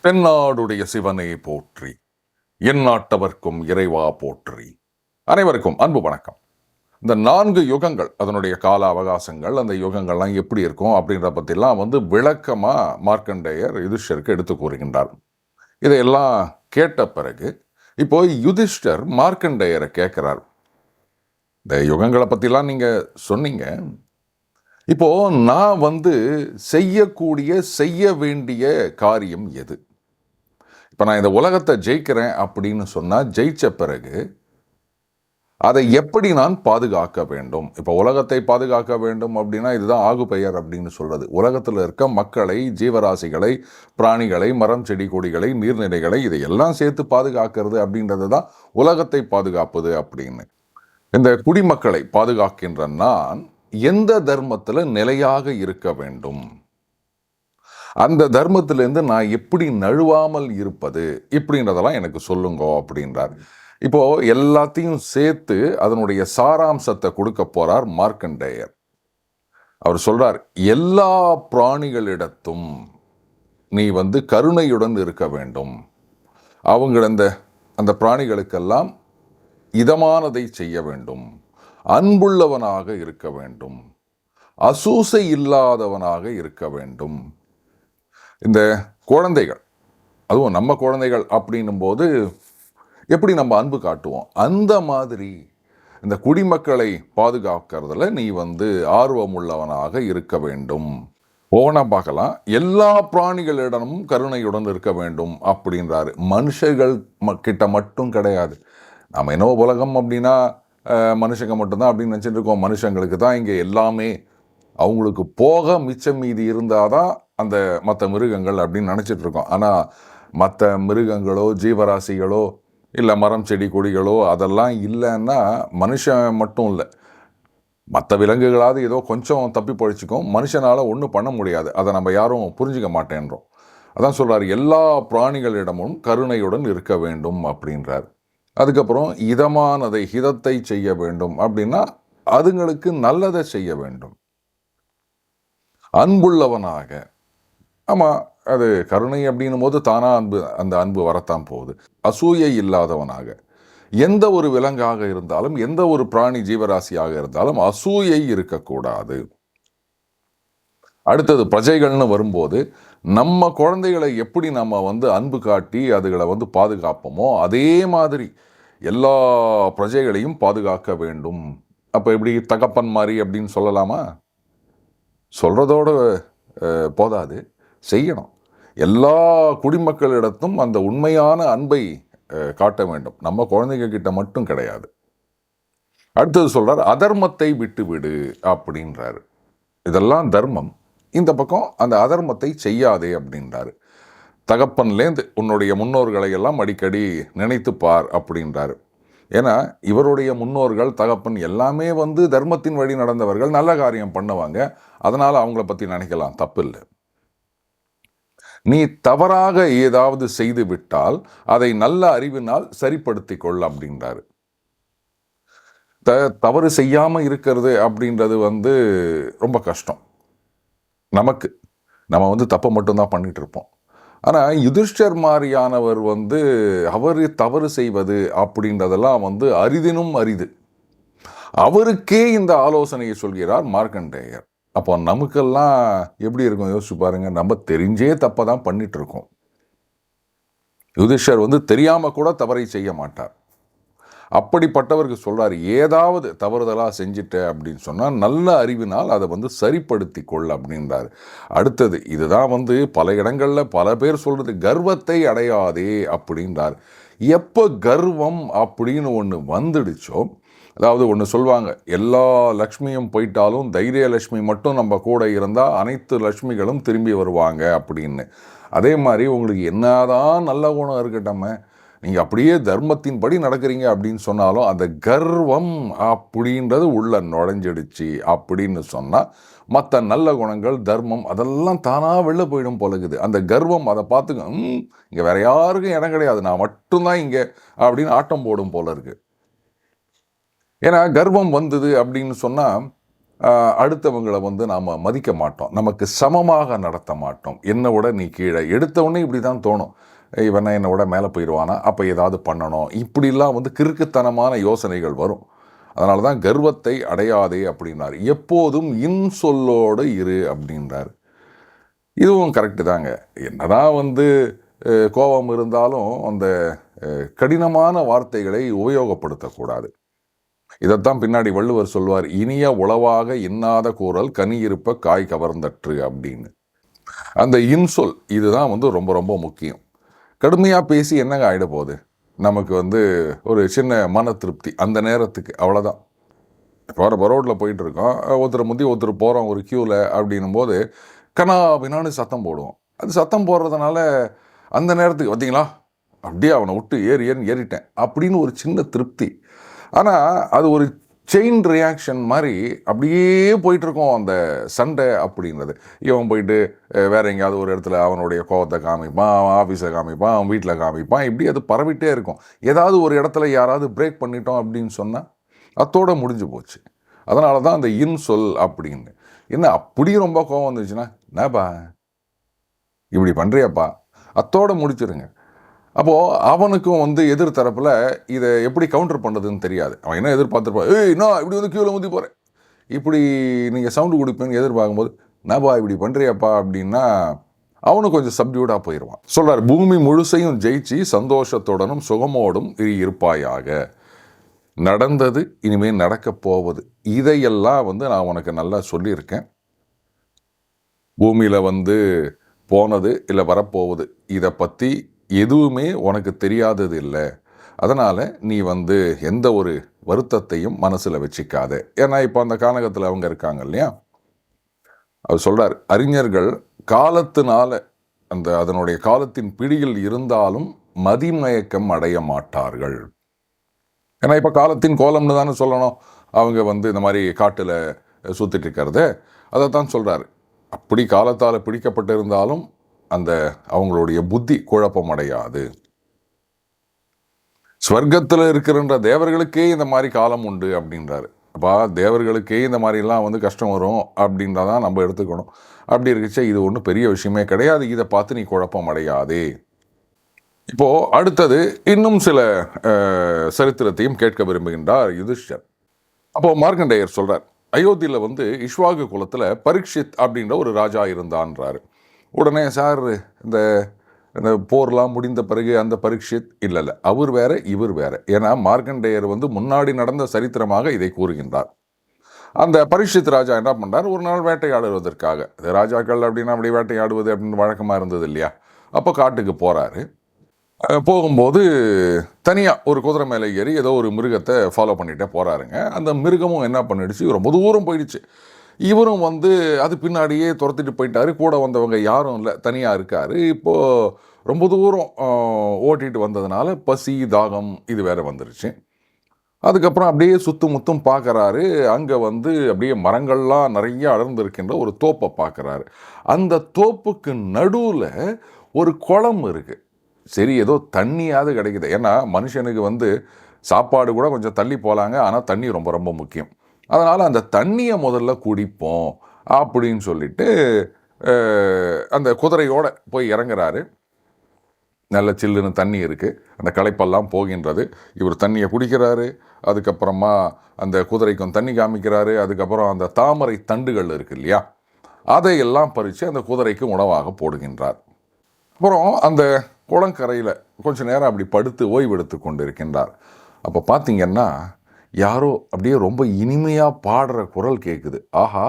தென்னாடுடைய சிவனே போற்றி, எந்நாட்டவர்க்கும் இறைவா போற்றி. அனைவருக்கும் அன்பு வணக்கம். இந்த 4 யுகங்கள், அதனுடைய கால அவகாசங்கள், அந்த யுகங்கள்லாம் எப்படி இருக்கும் அப்படின்ற பற்றிலாம் விளக்கமா மார்க்கண்டேயர் யுதிஷ்டருக்கு எடுத்து கூறுகின்றார். இதையெல்லாம் கேட்ட பிறகு இப்போ யுதிஷ்டர் மார்க்கண்டேயரை கேட்கிறார். இந்த யுகங்களை பற்றிலாம் நீங்க சொன்னீங்க, இப்போ நான் செய்ய வேண்டிய காரியம் எது? இப்போ நான் இந்த உலகத்தை ஜெயிக்கிறேன் அப்படின்னு சொன்னால், ஜெயிச்ச பிறகு அதை எப்படி நான் பாதுகாக்க வேண்டும்? இப்போ உலகத்தை பாதுகாக்க வேண்டும் அப்படின்னா இதுதான் ஆகு பெயர் அப்படின்னு சொல்றது. உலகத்தில் இருக்க மக்களை, ஜீவராசிகளை, பிராணிகளை, மரம் செடி கொடிகளை, நீர்நிலைகளை இதையெல்லாம் சேர்த்து பாதுகாக்கிறது அப்படின்றது தான் உலகத்தை பாதுகாப்பது அப்படின்னு. இந்த குடிமக்களை பாதுகாக்கின்ற நான் எந்த தர்மத்தில் நிலையாக இருக்க வேண்டும்? அந்த தர்மத்திலேருந்து நான் எப்படி நழுவாமல் இருப்பது இப்படின்றதெல்லாம் எனக்கு சொல்லுங்க அப்படின்றார். இப்போ எல்லாத்தையும் சேர்த்து அதனுடைய சாராம்சத்தை கொடுக்க போறார் மார்க்கண்டேயர். அவர் சொல்றார், எல்லா பிராணிகளிடத்தும் நீ கருணையுடன் இருக்க வேண்டும். அவங்க அந்த பிராணிகளுக்கெல்லாம் இதமானதை செய்ய வேண்டும். அன்புள்ளவனாக இருக்க வேண்டும். அசூசை இல்லாதவனாக இருக்க வேண்டும். இந்த குழந்தைகள், அதுவும் நம்ம குழந்தைகள் அப்படின்னும் போது எப்படி நம்ம அன்பு காட்டுவோம், அந்த மாதிரி இந்த குடிமக்களை பாதுகாக்கிறதுல நீ ஆர்வம் உள்ளவனாக இருக்க வேண்டும். போனா பார்க்கலாம், எல்லா பிராணிகளிடமும் கருணையுடன் இருக்க வேண்டும் அப்படின்றாரு. மனுஷர்கள் கிட்ட மட்டும் கிடையாது. நம்ம என்ன உலகம் அப்படின்னா மனுஷங்க மட்டும்தான் அப்படின்னு நினச்சிட்டு இருக்கோம். மனுஷங்களுக்கு தான் இங்கே எல்லாமே, அவங்களுக்கு போக மிச்சம் மீதி இருந்தால் தான் அந்த மற்ற மிருகங்கள் அப்படின்னு நினச்சிட்டு இருக்கோம். ஆனால் மற்ற மிருகங்களோ, ஜீவராசிகளோ, இல்லை மரம் செடி கொடிகளோ அதெல்லாம் இல்லைன்னா மனுஷன் மட்டும் இல்லை, மற்ற விலங்குகளாவது ஏதோ கொஞ்சம் தப்பி பழிச்சிக்கும். மனுஷனால் ஒன்றும் பண்ண முடியாது. அதை நம்ம யாரும் புரிஞ்சிக்க மாட்டேன்றோம். அதான் சொல்கிறார், எல்லா பிராணிகளிடமும் கருணையுடன் இருக்க வேண்டும் அப்படின்றார். அதுக்கப்புறம் ஹிதத்தை செய்ய வேண்டும் அப்படின்னா அதுங்களுக்கு நல்லதை செய்ய வேண்டும். அன்புள்ளவனாக, ஆமாம், அது கருணை அப்படின்னும் போது தானாக அந்த அன்பு வரத்தான் போகுது. அசூயை இல்லாதவனாக, எந்த ஒரு விலங்காக இருந்தாலும், எந்த ஒரு பிராணி ஜீவராசியாக இருந்தாலும் அசூயை இருக்கக்கூடாது. அடுத்தது பிரஜைகள்னு வரும்போது, நம்ம குழந்தைகளை எப்படி நம்ம அன்பு காட்டி அதுகளை பாதுகாப்போமோ அதே மாதிரி எல்லா பிரஜைகளையும் பாதுகாக்க வேண்டும். அப்போ எப்படி தகப்பன் மாதிரி அப்படின்னு சொல்லலாமா? சொல்கிறதோடு போதாது, செய்யணும். எல்லா குடிமக்களிடத்தும் அந்த உண்மையான அன்பை காட்ட வேண்டும். நம்ம குழந்தைங்க கிட்ட மட்டும் கிடையாது. அடுத்தது சொல்கிறார், அதர்மத்தை விட்டு விடு அப்படின்றாரு. இதெல்லாம் தர்மம், இந்த பக்கம் அந்த அதர்மத்தை செய்யாதே அப்படின்றாரு. தகப்பன்லேருந்து உன்னுடைய முன்னோர்களை எல்லாம் அடிக்கடி நினைத்துப்பார் அப்படின்றாரு. ஏன்னா இவருடைய முன்னோர்கள், தகப்பன் எல்லாமே தர்மத்தின் வழி நடந்தவர்கள், நல்ல காரியம் பண்ணுவாங்க. அதனால் அவங்கள பற்றி நினைக்கலாம், தப்பு இல்லை. நீ தவறாக ஏதாவது செய்து விட்டால் அதை நல்ல அறிவினால் சரிப்படுத்தி கொள் அப்படின்றாரு. தவறு செய்யாமல் இருக்கிறது அப்படின்றது ரொம்ப கஷ்டம் நமக்கு. நம்ம தப்பை மட்டும்தான் பண்ணிட்டு இருப்போம். ஆனால் யுதிஷ்டர் மாதிரியானவர் அவர் தவறு செய்வது அப்படின்றதெல்லாம் அரிதினும் அரிது. அவருக்கே இந்த ஆலோசனையை சொல்கிறார் மார்க்கண்டேயர். அப்போ நமக்கெல்லாம் எப்படி இருக்கும் யோசிச்சு பாருங்க. நம்ம தெரிஞ்சே தப்பை தான் பண்ணிட்டு இருக்கோம். யுதிஷ்டர் தெரியாமல் கூட தவறை செய்ய மாட்டார். அப்படிப்பட்டவருக்கு சொல்றாரு, ஏதாவது தவறுதலாக செஞ்சிட்ட அப்படின்னு சொன்னால் நல்ல அறிவினால் அதை சரிப்படுத்தி கொள் அப்படின்றாரு. அடுத்தது இதுதான் பல இடங்களில் பல பேர் சொல்றது, கர்வத்தை அடையாதே அப்படின்றார். எப்போ கர்வம் அப்படின்னு ஒன்று வந்துடுச்சோ, அதாவது ஒன்று சொல்லுவாங்க, எல்லா லக்ஷ்மியும் போயிட்டாலும் தைரியலட்சுமி மட்டும் நம்ம கூட இருந்தால் அனைத்து லக்ஷ்மிகளும் திரும்பி வருவாங்க அப்படின்னு. அதே மாதிரி உங்களுக்கு என்னதான் நல்ல குணம் இருக்கட்டும், நீங்கள் அப்படியே தர்மத்தின்படி நடக்கிறீங்க அப்படின்னு சொன்னாலும் அந்த கர்வம் அப்படின்றது உள்ள நுழைஞ்சிடுச்சு அப்படின்னு சொன்னால் மற்ற நல்ல குணங்கள், தர்மம் அதெல்லாம் தானாக வெளில போயிடும் போலக்குது. அந்த கர்வம் அதை பார்த்துக்க, இங்கே வேற யாருக்கும் இடம் கிடையாது, நான் மட்டும்தான் இங்கே அப்படின்னு ஆட்டம் போடும் போல இருக்கு. ஏன்னா கர்வம் வந்தது அப்படின்னு சொன்னால் அடுத்தவங்களை வந்து நாம் மதிக்க மாட்டோம், நமக்கு சமமாக நடத்த மாட்டோம். என்னை விட நீ கீழே, எடுத்தவுடனே இப்படி தான் தோணும், இவனை என்னை விட மேலே போயிடுவானா, அப்போ ஏதாவது பண்ணணும், இப்படிலாம் வந்து கிறுக்குத்தனமான யோசனைகள் வரும். அதனால தான் கர்வத்தை அடையாதே அப்படின்னாரு. எப்போதும் இன்சொல்லோடு இரு அப்படின்றார். இதுவும் கரெக்டு தாங்க. என்னதான் வந்து கோபம் இருந்தாலும் அந்த கடினமான வார்த்தைகளை உபயோகப்படுத்தக்கூடாது. இதைத்தான் பின்னாடி வள்ளுவர் சொல்வார், இனிய உளவாக இன்னாத கூறல் கனி இருப்ப காய் கவர்ந்தற்று அப்படின்னு. அந்த இன்சொல் இதுதான் வந்து ரொம்ப ரொம்ப முக்கியம். கடுமையாக பேசி என்னங்க ஆகிட போகுது, நமக்கு வந்து ஒரு சின்ன மன திருப்தி அந்த நேரத்துக்கு, அவ்வளோதான். இப்போ ரோட்டில் போயிட்டு இருக்கோம், ஒருத்தர் முந்தி ஒருத்தர் போகிறோம் ஒரு க்யூவில் அப்படின்னும் போது கனா பின்னான்னு சத்தம் போடுவோம். அது சத்தம் போடுறதுனால அந்த நேரத்துக்கு பார்த்தீங்களா அப்படியே அவனை விட்டு ஏறிட்டேன் அப்படின்னு ஒரு சின்ன திருப்தி. ஆனால் அது ஒரு செயின் ரியாக்ஷன் மாதிரி அப்படியே போயிட்டுருக்கோம் அந்த சண்டை அப்படின்றது. இவன் போயிட்டு வேற எங்கேயாவது ஒரு இடத்துல அவனுடைய கோவத்தை காமிப்பான், அவன் ஆஃபீஸில் காமிப்பான், அவன் வீட்டில் காமிப்பான், இப்படி அது பரவிட்டே இருக்கும். ஏதாவது ஒரு இடத்துல யாராவது பிரேக் பண்ணிட்டோம் அப்படின்னு சொன்னால் அத்தோடு முடிஞ்சு போச்சு. அதனால தான் அந்த இன்சொல் அப்படின்னு. என்ன அப்படி ரொம்ப கோவம் வந்துச்சுன்னா, என்னப்பா இப்படி பண்ணுறியாப்பா, அத்தோடு முடிச்சிருங்க. அப்போது அவனுக்கும் வந்து எதிர் தரப்பில் இதை எப்படி கவுண்டர் பண்ணுறதுன்னு தெரியாது. அவன் என்ன எதிர்பார்த்துருப்பா, நான் இப்படி வந்து க்யூவில் ஊற்றி போகிறேன், இப்படி நீங்கள் சவுண்டு கொடுப்பீங்கன்னு எதிர்பார்க்கும்போது, என்னப்பா இப்படி பண்ணுறியாப்பா அப்படின்னா அவனும் கொஞ்சம் சப்டியூடாக போயிடுவான். சொல்கிறார், பூமி முழுசையும் ஜெயிச்சு சந்தோஷத்துடனும் சுகமோடும் இருப்பாயாக. நடந்தது, இனிமேல் நடக்கப் போவது, இதையெல்லாம் வந்து நான் உனக்கு நல்லா சொல்லியிருக்கேன். பூமியில் வந்து போனது இல்லை வரப்போவது, இதை பற்றி எதுவுமே உனக்கு தெரியாதது இல்லை. அதனால் நீ வந்து எந்த ஒரு வருத்தத்தையும் மனசில் வச்சுக்காத. ஏன்னா இப்போ அந்த கானகத்தில் அவங்க இருக்காங்க இல்லையா, அவர் சொல்கிறார், அறிஞர்கள் காலத்தினால அதனுடைய காலத்தின் பிடியில் இருந்தாலும் மதிமயக்கம் அடைய மாட்டார்கள். ஏன்னா இப்போ காலத்தின் கோலம்னு தானே சொல்லணும். அவங்க வந்து இந்த மாதிரி காட்டில் சுற்றிட்டு இருக்கிறத அதைத்தான் சொல்கிறாரு. அப்படி காலத்தால் பிடிக்கப்பட்டிருந்தாலும் அந்த அவங்களுடைய புத்தி குழப்பம் அடையாது. ஸ்வர்க்கத்தில் இருக்கிற தேவர்களுக்கே இந்த மாதிரி காலம் உண்டு அப்படின்றாரு. அப்பா தேவர்களுக்கே இந்த மாதிரிலாம் வந்து கஷ்டம் வரும் அப்படின்றதான் நம்ம எடுத்துக்கணும். அப்படி இருக்குச்சே இது ஒன்றும் பெரிய விஷயமே கிடையாது, இதை பார்த்து நீ குழப்பம் அடையாதே. இப்போது அடுத்தது இன்னும் சில சரித்திரத்தையும் கேட்க விரும்புகின்றார் யுதிஷ்டர். அப்போது மார்க்கண்டேயர் சொல்கிறார், அயோத்தியில் வந்து இஷ்வாகு குலத்தில் பரீட்சித் அப்படின்ற ஒரு ராஜா இருந்தான்றாரு. உடனே சார் இந்த போர்லாம் முடிந்த பிறகு அந்த பரீட்சித் இல்லை அவர் வேற இவர் வேற. ஏன்னா மார்க்கண்டேயர் வந்து முன்னாடி நடந்த சரித்திரமாக இதை கூறுகின்றார். அந்த பரீட்சித் ராஜா என்ன பண்ணுறார், ஒரு நாள் வேட்டையாடுவதற்காக, ராஜாக்கள் அப்படின்னா அப்படி வேட்டையாடுவது அப்படின்னு வழக்கமாக இருந்தது இல்லையா, அப்போ காட்டுக்கு போகிறாரு. போகும்போது தனியாக ஒரு குதிரை மேலே ஏறி ஏதோ ஒரு மிருகத்தை ஃபாலோ பண்ணிகிட்டே போகிறாருங்க. அந்த மிருகமும் என்ன பண்ணிடுச்சு, ரொம்ப தூரம் போயிடுச்சு. இவரும் வந்து அது பின்னாடியே துரத்திட்டு போயிட்டார். கூட வந்தவங்க யாரும் இல்லை, தனியாக இருக்கார். இப்போது ரொம்ப தூரம் ஓட்டிகிட்டு வந்ததுனால பசி தாகம் இது வேறு வந்துருச்சு. அதுக்கப்புறம் அப்படியே சுற்றும் பார்க்குறாரு. அங்கே வந்து அப்படியே மரங்கள்லாம் நிறைய அடர்ந்திருக்கின்ற ஒரு தோப்பை பார்க்குறாரு. அந்த தோப்புக்கு நடுவில் ஒரு குளம் இருக்குது. சரி ஏதோ தண்ணியாவது கிடைக்குது. ஏன்னா மனுஷனுக்கு வந்து சாப்பாடு கூட கொஞ்சம் தள்ளி போகலாங்க, ஆனால் தண்ணி ரொம்ப ரொம்ப முக்கியம். அதனால் அந்த தண்ணியை முதல்ல குடிப்போம் அப்படின்னு சொல்லிட்டு அந்த குதிரையோடு போய் இறங்குறாரு. நல்ல சில்லுன்னு தண்ணி இருக்குது, அந்த களைப்பெல்லாம் போகின்றது. இவர் தண்ணியை குடிக்கிறாரு. அதுக்கப்புறமா அந்த குதிரைக்கும் தண்ணி காமிக்கிறாரு. அதுக்கப்புறம் அந்த தாமரை தண்டுகள் இருக்குது இல்லையா, அதையெல்லாம் பறித்து அந்த குதிரைக்கு உணவாக போடுகின்றார். அப்புறம் அந்த குளங்கரையில் கொஞ்ச நேரம் அப்படி படுத்து ஓய்வெடுத்து கொண்டு இருக்கின்றார். அப்போ பார்த்திங்கன்னா யாரோ அப்படியே ரொம்ப இனிமையாக பாடுற குரல் கேட்குது. ஆஹா,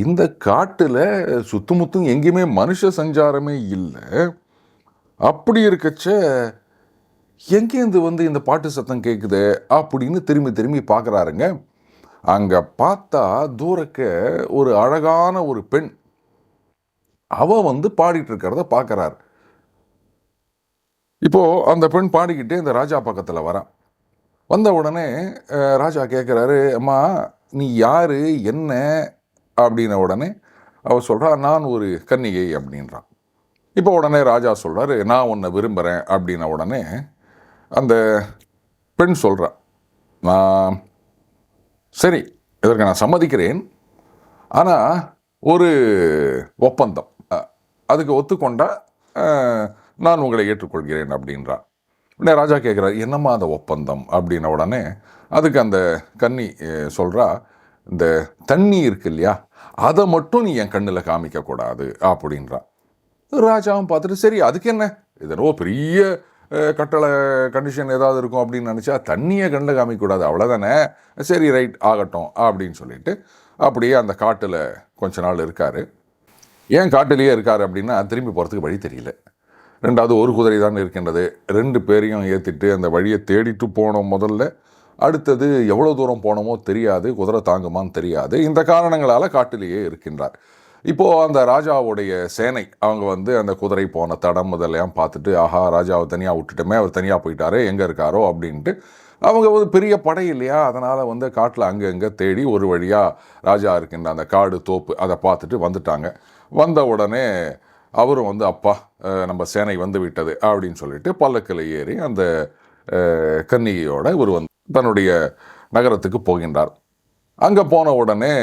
இந்த காட்டில் சுத்துமுத்தும் எங்கேயுமே மனுஷ சஞ்சாரமே இல்லை, அப்படி இருக்கச்ச எங்கேருந்து வந்து இந்த பாட்டு சத்தம் கேட்குது அப்படின்னு திரும்பி பார்க்குறாருங்க. அங்கே பார்த்தா தூரக்க ஒரு அழகான ஒரு பெண், அவ வந்து பாடிட்டு இருக்கிறத பார்க்குறாரு. இப்போது அந்த பெண் பாடிக்கிட்டே இந்த ராஜா பக்கத்தில் வரான். வந்த உடனே ராஜா கேட்குறாரு, அம்மா நீ யார் என்ன அப்படின்ன உடனே அவள் சொல்கிறா, நான் ஒரு கன்னிகை அப்படின்றான். இப்போ உடனே ராஜா சொல்கிறாரு, நான் உன்னை விரும்புகிறேன் அப்படின்ன உடனே அந்த பெண் சொல்கிறா, நான் சரி இதற்கு நான் சம்மதிக்கிறேன், ஆனால் ஒரு ஒப்பந்தம், அதுக்கு ஒத்துக்கொண்டா நான் உங்களை ஏற்றுக்கொள்கிறேன் அப்படின்றான். உடனே ராஜா கேட்குறாரு, என்னம்மா அந்த ஒப்பந்தம் அப்படின்ன உடனே அதுக்கு அந்த கன்னி சொல்கிறா, இந்த தண்ணி இருக்கு இல்லையா, அதை மட்டும் நீ என் கண்ணில் காமிக்கக்கூடாது அப்படின்றான். ராஜாவும் பார்த்துட்டு, சரி அதுக்கு என்ன, இதனோ பெரிய கட்டளை கண்டிஷன் ஏதாவது இருக்கும் அப்படின்னு நினச்சா தண்ணியை கண்ணில் காமிக்கக்கூடாது அவ்வளோதானே, சரி ரைட் ஆகட்டும் அப்படின்னு சொல்லிட்டு அப்படியே அந்த காட்டில் கொஞ்ச நாள் இருக்கார். ஏன் காட்டிலேயே இருக்கார் அப்படின்னா, திரும்பி போகிறதுக்கு வழி தெரியல. ரெண்டாவது ஒரு குதிரை தான் இருக்கின்றது, 2 பேரையும் ஏற்றிட்டு அந்த வழியை தேடிட்டு போனோம் முதல்ல. அடுத்தது எவ்வளோ தூரம் போனோமோ தெரியாது, குதிரை தாங்குமான்னு தெரியாது. இந்த காரணங்களால் காட்டிலேயே இருக்கின்றார். இப்போது அந்த ராஜாவுடைய சேனை அவங்க வந்து அந்த குதிரை போன தடம் இதெல்லாம் பார்த்துட்டு, ஆஹா ராஜாவை தனியாக விட்டுட்டோமே, அவர் தனியாக போயிட்டாரு, எங்கே இருக்காரோ அப்படின்ட்டு அவங்க ஒரு பெரிய படை இல்லையா, அதனால் வந்து காட்டில் அங்கே இங்கே தேடி ஒரு வழியாக ராஜா இருக்கின்ற அந்த காடு தோப்பு அதை பார்த்துட்டு வந்துட்டாங்க. வந்த உடனே அவரும் வந்து அப்பா நம்ம சேனை வந்து விட்டது அப்படின்னு சொல்லிட்டு பல்லக்கில் ஏறி அந்த கன்னிகையோட இவர் வந்து தன்னுடைய நகரத்துக்கு போகின்றார். அங்கே போன உடனே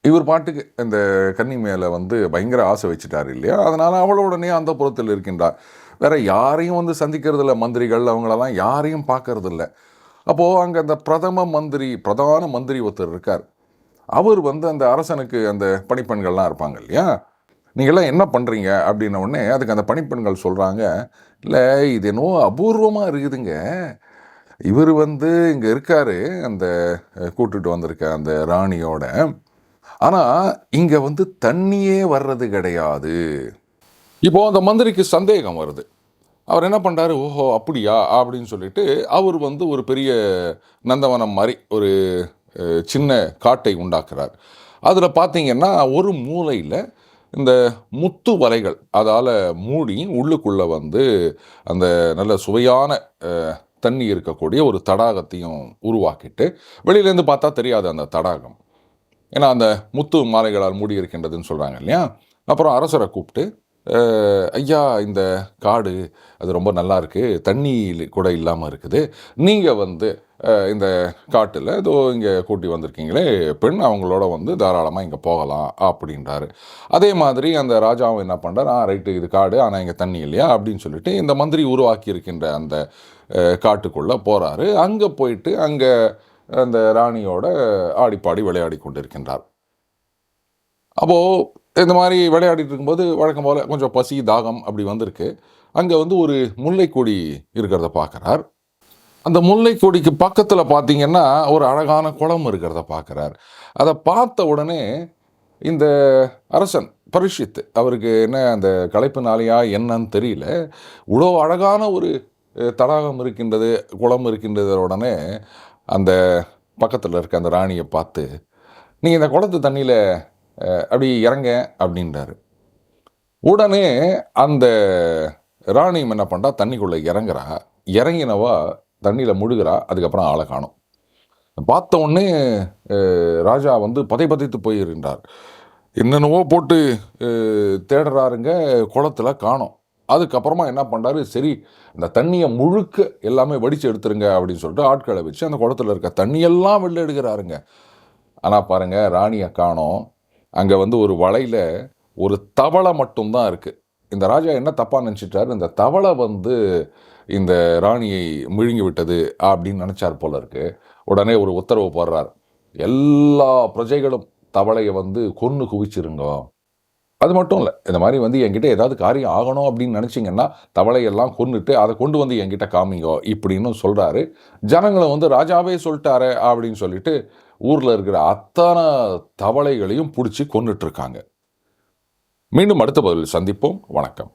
இவர் பாட்டுக்கு இந்த கன்னி மேலே வந்து பயங்கர ஆசை வச்சுட்டார் இல்லையா, அதனால் அவளுடனே அந்த புறத்தில் இருக்கின்றார். வேற யாரையும் வந்து சந்திக்கிறதில்ல, மந்திரிகள் அவங்களெல்லாம் யாரையும் பார்க்கறதில்ல. அப்போது அங்கே அந்த பிரதான மந்திரி ஒருத்தர் இருக்கார். அவர் வந்து அந்த அரசனுக்கு அந்த பணிப்பெண்கள்லாம் இருப்பாங்க இல்லையா, நீங்கள்லாம் என்ன பண்ணுறீங்க அப்படின்ன உடனே அதுக்கு அந்த பணிப்பெண்கள் சொல்கிறாங்க, இல்லை இது என்னவோ அபூர்வமாக இருக்குதுங்க, இவர் வந்து இங்கே இருக்கார் அந்த கூட்டுட்டு வந்திருக்க அந்த ராணியோட, ஆனால் இங்கே வந்து தண்ணியே வர்றது கிடையாது. இப்போது அந்த மந்திரிக்கு சந்தேகம் வருது. அவர் என்ன பண்ணுறாரு, ஓஹோ அப்படியா அப்படின்னு சொல்லிட்டு அவர் வந்து ஒரு பெரிய நந்தவனம் மாதிரி ஒரு சின்ன காட்டை உண்டாக்குறார். அதில் பார்த்தீங்கன்னா ஒரு மூலையில் இந்த முத்து வலைகள் அதால் மூடி உள்ளுக்குள்ளே வந்து அந்த நல்ல சுவையான தண்ணி இருக்கக்கூடிய ஒரு தடாகத்தையும் உருவாக்கிட்டு, வெளியிலேருந்து பார்த்தா தெரியாது அந்த தடாகம், ஏன்னா அந்த முத்து மாலைகளால் மூடி இருக்கின்றதுன்னு சொல்கிறாங்க இல்லையா. அப்புறம் அரசரை கூப்பிட்டு, ஐயா இந்த காடு அது ரொம்ப நல்லா இருக்குது, தண்ணி கூட இல்லாமல் இருக்குது, நீங்கள் வந்து இந்த காட்டில் ஏதோ இங்கே கூட்டி வந்திருக்கீங்களே பெண், அவங்களோட வந்து தாராளமாக இங்கே போகலாம் அப்படின்றாரு. அதே மாதிரி அந்த ராஜாவும் என்ன பண்ணுறார், ரைட்டு இது காடு ஆனால் இங்கே தண்ணி இல்லையா அப்படின்னு சொல்லிட்டு இந்த மந்திரி உருவாக்கி இருக்கின்ற அந்த காட்டுக்குள்ளே போகிறாரு. அங்கே போயிட்டு அங்கே அந்த ராணியோட ஆடிப்பாடி விளையாடி கொண்டிருக்கின்றார். அப்போது இந்த மாதிரி விளையாடிட்டு இருக்கும்போது வழக்கம் போல் கொஞ்சம் பசி தாகம் அப்படி வந்திருக்கு. அங்கே வந்து ஒரு முல்லைக்கொடி இருக்கிறத பார்க்குறார். அந்த முல்லைக்கொடிக்கு பக்கத்தில் பார்த்தீங்கன்னா ஒரு அழகான குளம் இருக்கிறத பார்க்குறார். அதை பார்த்த உடனே இந்த அரசன் பரீட்சித்து, அவருக்கு என்ன அந்த களைப்புனாலையா என்னன்னு தெரியல, இவ்வளோ அழகான ஒரு தடாகம் இருக்கின்றது, குளம் இருக்கின்றது உடனே அந்த பக்கத்தில் இருக்க அந்த ராணியை பார்த்து, நீங்கள் இந்த குளத்து தண்ணியில் அப்படி இறங்க அப்படின்றாரு. உடனே அந்த ராணியும் என்ன பண்ணுறா, தண்ணிக்குள்ளே இறங்குறா. இறங்கினவா தண்ணியில் முழுகிறா. அதுக்கப்புறம் ஆளை காணும். பார்த்த உடனே ராஜா வந்து பதைத்து போயிருந்தார். என்னென்னவோ போட்டு தேடுறாருங்க, குளத்தில் காணோம். அதுக்கப்புறமா என்ன பண்ணுறாரு, சரி இந்த தண்ணியை முழுக்க எல்லாமே வடித்து எடுத்துருங்க அப்படின்னு சொல்லிட்டு ஆட்களை வச்சு அந்த குளத்தில் இருக்க தண்ணியெல்லாம் வெளில எடுக்கிறாருங்க. ஆனால் பாருங்கள், ராணியை காணோம். அங்கே வந்து ஒரு வலையில் ஒரு தவளை மட்டும்தான் இருக்குது. இந்த ராஜா என்ன தப்பாக நினச்சிட்டாரு, இந்த தவளை வந்து இந்த ராணியை விழுங்கி விட்டது அப்படின்னு நினச்சார் போல இருக்கு. உடனே ஒரு உத்தரவு போடுறார், எல்லா பிரஜைகளும் தவளையை வந்து கொன்று குவிச்சிருங்க. அது மட்டும் இல்லை, இந்த மாதிரி வந்து என்கிட்ட ஏதாவது காரியம் ஆகணும் அப்படின்னு நினச்சிங்கன்னா தவளையெல்லாம் கொன்னுட்டு அதை கொண்டு வந்து என்கிட்ட காமிங்கோ இப்படின்னு சொல்கிறாரு. ஜனங்களை வந்து ராஜாவே சொல்லிட்டாரு அப்படின்னு சொல்லிட்டு ஊரில் இருக்கிற அத்தனை தவளைகளையும் பிடிச்சி கொன்னுட்டு இருக்காங்க. மீண்டும் அடுத்த பதிவில் சந்திப்போம். வணக்கம்.